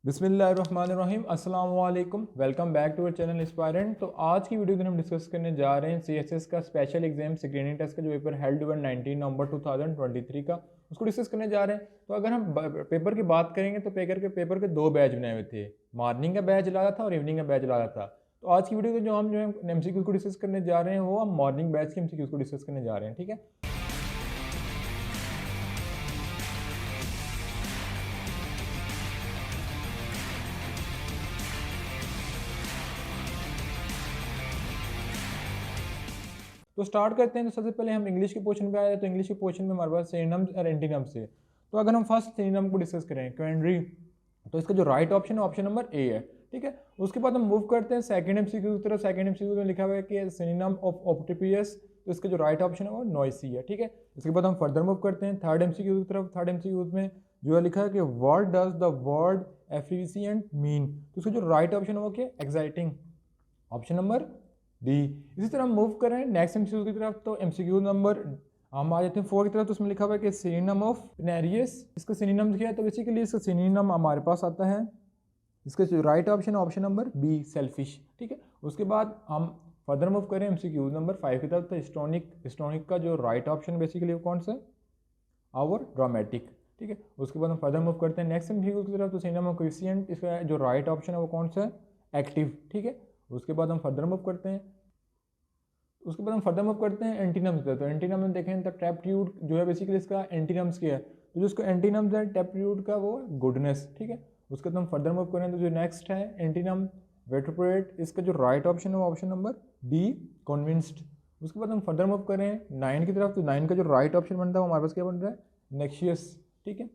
बिस्मिल्लाहिर्रहमानिर्रहीम अस्सलाम वालेकुम। Welcome back to our channel Inspirant. तो आज की वीडियो में हम डिस्कस करने जा रहे हैं सीएसएस का स्पेशल एग्जाम स्क्रीनिंग टेस्ट का जो पेपर हेल्ड हुआ 19 नवंबर 2023 का, उसको डिस्कस करने जा रहे हैं। तो अगर हम पेपर की बात करेंगे तो पेपर के दो बैच बनाए हुए थे, मॉर्निंग का बैच लगा था और इवनिंग का बैच लगा था। तो आज की वीडियो में जो है एमसीक्यू को डिस्कस करने जा रहे हैं वो हम मॉर्निंग बैच के एमसीक्यू को डिस्कस करने जा रहे हैं। ठीक है, तो स्टार्ट करते हैं। तो सबसे पहले हम इंग्लिश के पोर्शन पे आए तो इंग्लिश के पोर्शन में हमारे पास सिनोनिम्स और एंटोनिम्स है। तो अगर हम फर्स्ट सिनोनिम को डिस्कस करें क्वेंड्री, तो इसका जो राइट ऑप्शन है ऑप्शन नंबर ए है। ठीक है, उसके बाद हम मूव करते हैं सेकंड एमसीक्यू की तरफ। सेकंड एमसीक्यू में लिखा हुआ है कि सिनोनिम ऑफ ऑप्टिपियस, तो इसका जो राइट ऑप्शन है वो नॉइसी है। ठीक है, इसके बाद हम फर्दर मूव करते हैं थर्ड एमसीक्यू की तरफ। थर्ड एमसीक्यू में जो है लिखा है कि what does the word efficient mean, तो इसका जो राइट ऑप्शन है वो क्या, एक्साइटिंग, ऑप्शन नंबर डी। इसी तरह हम मूव करें नेक्स्ट एमसीक्यू की तरफ। तो एमसीक्यू नंबर हम आ जाते हैं 4 की तरफ। तो उसमें लिखा हुआ है कि सिनोनिम ऑफ पिनेरियस, इसका सिनोनिम क्या है, तो बेसिकली इसका सिनोनिम हमारे पास आता है, इसका जो राइट ऑप्शन है ऑप्शन नंबर बी, सेल्फिश। ठीक है, उसके बाद हम फर्दर मूव करें एमसीक्यू नंबर 5 की तरफ। तो हिस्टोनिक, हिस्टोनिक का जो राइट ऑप्शन बेसिकली वो कौन सा है, आवर ड्रामेटिक। ठीक है, उसके बाद हम फर्दर मूव करते हैं नेक्स्ट एमसीक्यू की तरफ। तो सिनोनिम ऑफ क्विशिएंट, इसका जो राइट ऑप्शन है वो कौन सा है, एक्टिव। ठीक है, उसके बाद हम फर्दर मूव करते हैं एंटीनम्स पे। तो एंटीनम में देखें तो टैप्ट्यूड जो है बेसिकली इसका एंटीनम्स क्या है, तो जो इसका एंटीनम्स है टैप्ट्यूड का वो गुडनेस। ठीक है, उसके बाद हम फर्दर मूव करें तो जो नेक्स्ट है एंटीनम वेट्रोपोरेट, इसका जो राइट ऑप्शन है वो ऑप्शन नंबर डी, कन्विंस्ड। उसके बाद हम फर्दर मूव करें 9 की तरफ। तो 9 का जो राइट ऑप्शन बनता है वो हमारे पास क्या बन रहा है, नेक्शियस। ठीक है,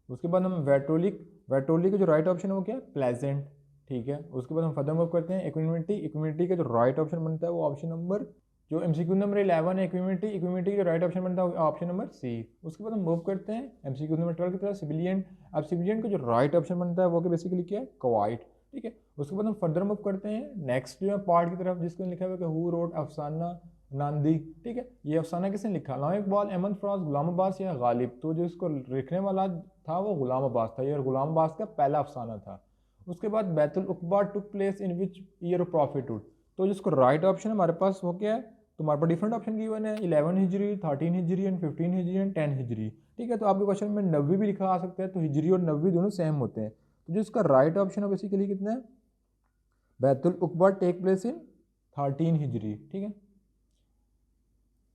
उसके बाद हम वेट्रोलिक, वेट्रोलिक का जो राइट ऑप्शन है वो क्या है, प्लेजेंट। ठीक है, उसके बाद हम फर्दर मूव करते हैं इक्विनिटी। इक्विनिटी का जो राइट ऑप्शन बनता है वो ऑप्शन नंबर, जो एमसीक्यू नंबर 11 है इक्विनिटी, इक्विनिटी का जो राइट ऑप्शन बनता है ऑप्शन नंबर सी। उसके बाद हम मूव करते हैं एमसीक्यू नंबर 12 की तरफ, सिविलियन। अब सिविलियन का जो राइट ऑप्शन बनता है वो क्या बेसिकली क्या है, क्वाइट। ठीक है, उसके बाद हम फर्दर मूव करते हैं नेक्स्ट जो है पार्ट की तरफ, जिसको लिखा हुआ है कि हु रोट अफसाना नांदी। ठीक है, ये अफसाना किसने लिखा, लाम इकबाल, अहमद फराज, गुलाम अब्बास या गालिब। तो जो इसको लिखने वाला था वो गुलाम अब्बास था, ये गुलाम अब्बास का पहला अफसाना था। उसके बाद बैतुल उकबा took place in which year of prophethood, तो जिसको राइट ऑप्शन है हमारे पास वो क्या है, तो हमारे पास डिफरेंट ऑप्शन गिवन है 11 हिजरी, 13 हिजरी एंड 15 हिजरी एंड 10 हिजरी। ठीक है, तो आपके क्वेश्चन में 90 भी लिखा आ सकता है, तो हिजरी और 90 दोनों सेम होते हैं। तो जो इसका राइट ऑप्शन है बेसिकली कितना है, बैतुल उकबा टेक प्लेस इन 13 हिजरी। ठीक है,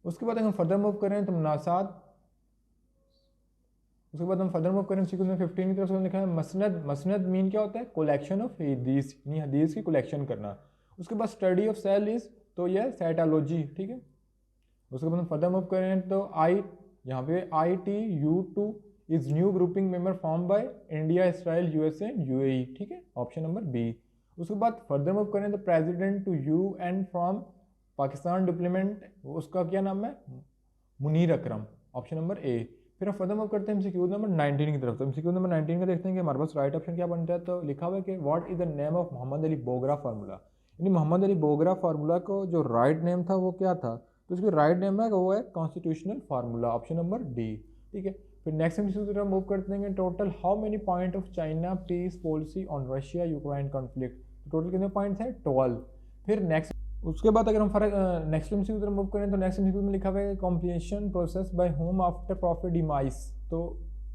उसके बाद हम फर्दर मूव करें तो मुनासात, उसके बाद हम फर्दर मूव करें सीक्वेंस में 15 की तरफ से लिखा है मसनद। मसनद मीन क्या होता है, कलेक्शन ऑफ हदीस, यानी हदीस की कलेक्शन करना। उसके बाद स्टडी ऑफ सेल इज, तो यह साइटोलॉजी। ठीक है, उसके बाद हम फर्दर मूव करें तो आई, यहाँ पे ITU2 is new grouping member form by India, Israel, USA and UAE। ठीक है, ऑप्शन नंबर बी। उसके बाद फर्दर मूव करें तो president to UN from Pakistan diplomat, उसका क्या नाम है, Munir Akram, option number A. फिर हम फर्दर मूव करते हैं एमसीक्यू नंबर 19 की तरफ। तो एमसीक्यू नंबर 19 का देखते हैं कि हमारे पास राइट ऑप्शन क्या बनता है। तो लिखा हुआ है कि what is the name of Mohammad Ali Bogra formula, यानी मोहम्मद अली बोगरा फार्मूला को जो राइट नेम था वो क्या था, तो उसकी राइट नेम है वो है constitutional formula, option number D. ठीक है, फिर नेक्स्ट एमसीक्यू की तरफ मूव करते हैं total how many point of China peace policy on Russia Ukraine conflict, total कितने पॉइंट्स हैं, 12। फिर नेक्स्ट, उसके बाद अगर हम फर्क नेक्स्ट एमसीक्यू की तरफ मूव करें तो नेक्स्ट एमसीक्यू में लिखा हुआ है completion process by home after profit demise. तो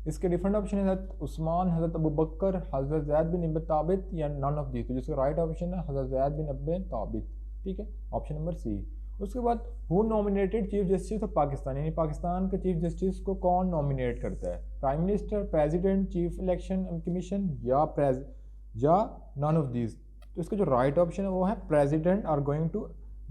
इसके डिफरेंट ऑप्शन है हज़रत उस्मान, हज़रत अबू बकर, हज़रत ज़ैद बिन अबी ताबित या नन ऑफ दी। तो जिसका राइट ऑप्शन है हज़रत ज़ैद बिन अबी ताबित। ठीक है, ऑप्शन नंबर सी। उसके बाद who nominated chief justice of Pakistan, यानी पाकिस्तान के चीफ जस्टिस को कौन नॉमिनेट करता है, prime minister, president, chief election commission या नन ऑफ दीज। तो इसका जो राइट ऑप्शन है वो है president are going to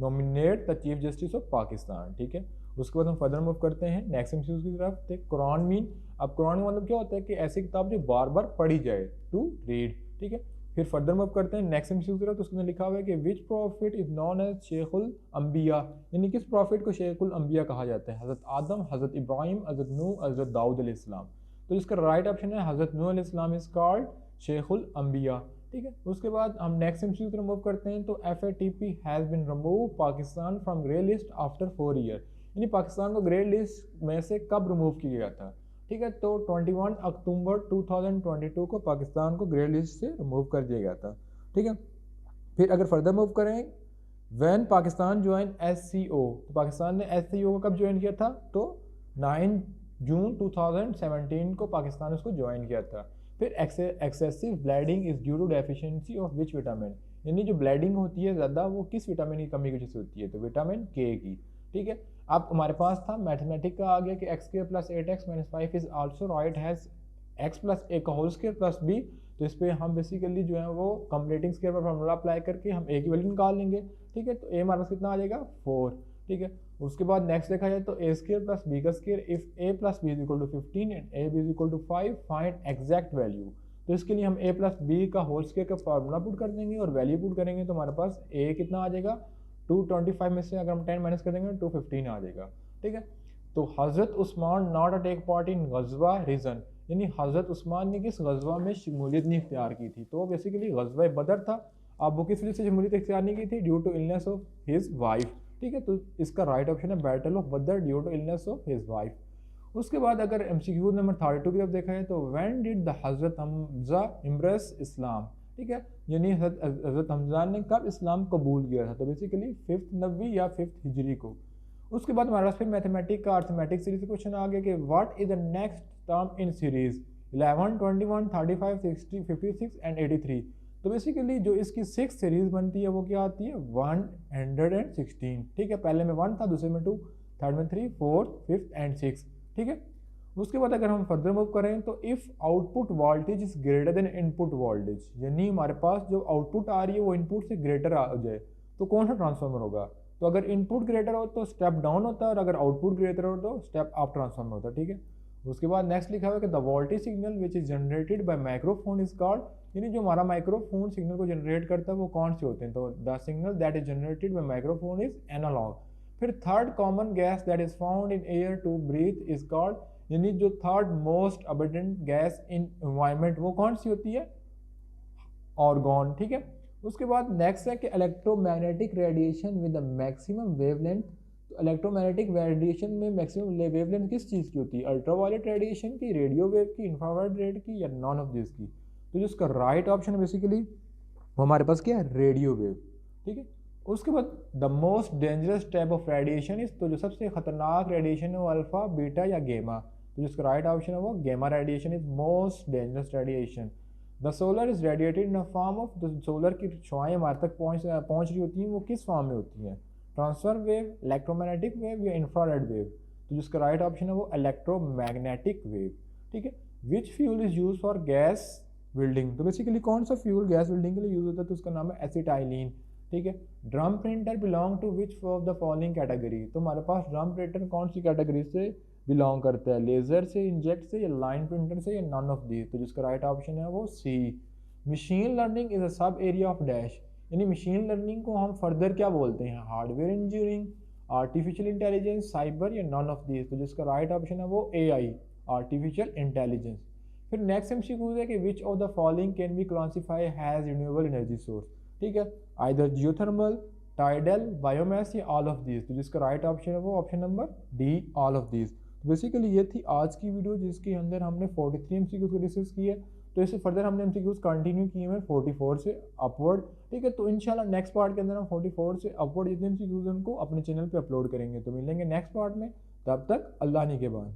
nominate the chief justice of Pakistan. ठीक है, उसके बाद हम फर्दर मूव करते हैं नेक्स्ट एमसीक्यू की तरफ। तो कुरान मीन, अब कुरान का मतलब क्या होता है कि ऐसी किताब जो बार बार पढ़ी जाए, टू रीड। ठीक है, फिर फर्दर मूव करते हैं नेक्स्ट एमसीक्यू की तरफ। तो उसके अंदर लिखा हुआ है कि विच प्रॉफिट इज नॉन एज शेखुल अंबिया, यानी किस प्रॉफिट को शेखुल अंबिया कहा जाता है, हज़रत आदम, हज़रत इब्राहिम, हज़रत नूह, हज़रत दाऊद अलैहिस्सलाम। तो इसका राइट ऑप्शन है हज़रत नूह अलैहिस्सलाम इज कॉल्ड शेखुल अंबिया। ठीक है, उसके बाद हम नेक्स्ट एमसीक्यू की तरफ मूव करते हैं। तो FATP has been remove Pakistan from grey list after 4 year, यानी पाकिस्तान को ग्रे लिस्ट में से कब रिमूव किया गया था। ठीक है। तो 21 अक्टूबर 2022 को पाकिस्तान को ग्रे लिस्ट से रिमूव कर दिया गया था, ठीक है। फिर अगर फर्दर मूव करें, व्हेन पाकिस्तान ज्वाइन SCO, तो पाकिस्तान ने SCO को कब ज्वाइन किया था, तो 9 जून 2017 को पाकिस्तान उसको ज्वाइन किया था। फिर excessive bleeding is due to deficiency of which vitamin, यानी जो ब्लीडिंग होती है ज़्यादा वो किस विटामिन की कमी की वजह से होती है, तो विटामिन के की, ठीक है। अब हमारे पास था मैथमेटिक का आ गया कि x² + 8x - 5 is also right has x + a का होल स्क्वायर प्लस b, तो इस पर हम बेसिकली जो है वो कंप्लीटिंग स्क्वायर पर फॉर्मूला अप्लाई करके हम a की वैल्यू निकाल लेंगे, ठीक है। तो a हमारे पास कितना आ जाएगा 4, ठीक है। उसके बाद नेक्स्ट देखा जाए तो a² + b का square if a + b = 15 and a b = 5 find exact value, तो इसके लिए हम a + b का होल स्क्वायर का फार्मूला पुट कर देंगे और वैल्यू पुट करेंगे, तो हमारे पास a कितना आ जाएगा 225 में से अगर हम 10 माइनस कर देंगे 215 आ जाएगा, ठीक है। तो हज़रत Usman not take part in गज़वा रीज़न, यानी हज़रत उस्मान ने किस गज़वा में शमूलियत नहीं इख्तियार की थी, तो बेसिकली गज़वा बदर था। अब वो किस वजह से शमूलियत इख्तियार नहीं की थी, due to illness of his wife, ठीक है। तो इसका राइट ऑप्शन है battle of Badr due to illness of his wife. उसके बाद अगर MCQ नंबर 32 की तरफ देखा है तो व्हेन डिड द हज़रत हमज़ा इम्ब्रेस इस्लाम, ठीक है, यानी हज़रत हमज़ा ने कब इस्लाम कबूल किया था, तो बेसिकली 5th नबी या 5th हिजरी को। उसके बाद हमारे पास फिर मैथमेटिक का अर्थमेटिक सीरीज से क्वेश्चन आ गया कि what is the next term in series 11, 21, 35, 60, 56 and 83, तो बेसिकली जो इसकी 6 सीरीज बनती है वो क्या आती है 116, ठीक है। पहले में 1 था, दूसरे में 2, थर्ड में 3, फोर्थ, फिफ्थ एंड 6, ठीक है। उसके बाद अगर हम फर्दर मूव करें तो if output voltage is greater than input voltage, यानी हमारे पास जो आउटपुट आ रही है वो इनपुट से ग्रेटर आ जाए, तो कौन सा ट्रांसफार्मर होगा, तो अगर इनपुट ग्रेटर हो तो स्टेप डाउन होता है और अगर आउटपुट ग्रेटर हो तो स्टेप अप ट्रांसफार्मर होता है, ठीक है। उसके बाद नेक्स्ट लिखा हुआ है कि the voltage signal which is generated by microphone is called, यानी जो हमारा माइक्रोफोन सिग्नल को जनरेट करता है वो कौन से होते हैं, तो the signal that is generated by microphone is analogue. फिर third common gas that is found in air to breathe is called, यानी जो third most abundant gas in environment वो कौन सी होती है, ऑर्गन, ठीक है। उसके बाद नेक्स्ट है कि electromagnetic radiation with the maximum wavelength, तो इलेक्ट्रोमैग्नेटिक रेडिएशन में मैक्सिमम वेवलेंथ किस चीज़ की होती है, अल्ट्रावायलेट रेडिएशन की, रेडियो वेव की, इंफ्रारेड रेड की, या नॉन ऑफ दिस की, तो जो इसका राइट ऑप्शन है बेसिकली वो हमारे पास क्या है रेडियो वेव, ठीक है। उसके बाद the most dangerous type of radiation is, तो जो सबसे खतरनाक रेडिएशन है वो अल्फा, बीटा या गेमा, तो जिसका राइट ऑप्शन है वो गेमा radiation is most dangerous radiation. The solar is radiated in a form of, तो सोलर की छुआएँ हमारे तक पहुँच रही होती हैं वो किस फॉर्म में होती हैं, ट्रांसफर वेव, इलेक्ट्रोमैग्नेटिक वेव या इंफ्रारेड वेव, तो जिसका राइट ऑप्शन है वो इलेक्ट्रोमैग्नेटिक वेव, ठीक है। Which fuel is use for gas building, तो बेसिकली कौन सा फ्यूल गैस बिल्डिंग के लिए यूज होता है, तो उसका नाम है एसिटाइलिन, ठीक है। Drum printer belong to which of the following category, तो हमारे पास ड्रम प्रिंटर कौन सी कैटेगरी से बिलोंग करता है, लेज़र से, इंजेक्ट से, या लाइन प्रिंटर से, या नॉन ऑफ दी, तो जिसका राइट ऑप्शन है वो सी। मशीन लर्निंग इज अ सब एरिया ऑफ डैश, यानी मशीन लर्निंग को हम फर्दर क्या बोलते हैं, hardware engineering, artificial intelligence, cyber, या नॉन ऑफ दीज, तो जिसका राइट ऑप्शन है वो AI, आर्टिफिशियल इंटेलिजेंस। फिर नेक्स्ट MCQ है कि विच of the following can be classify has renewable energy source, ठीक है, आइदर जियोथर्मल, टाइडल, बायोमास, या ऑल ऑफ दीज, तो जिसका राइट ऑप्शन है वो option number D, all of these. Basically ये थी आज की वीडियो जिसके अंदर हमने 43 MCQs को डिस्कस किए, तो इससे फर्दर हमने MCQs कंटिन्यू किए हैं 44 से अपवर्ड, ठीक है। तो इंशाल्लाह नेक्स्ट पार्ट के अंदर हम 44 से अपवर्ड जितने MCQs उनको अपने चैनल पे अपलोड करेंगे, तो मिलेंगे नेक्स्ट पार्ट में, तब तक अल्लाह ने के बाद।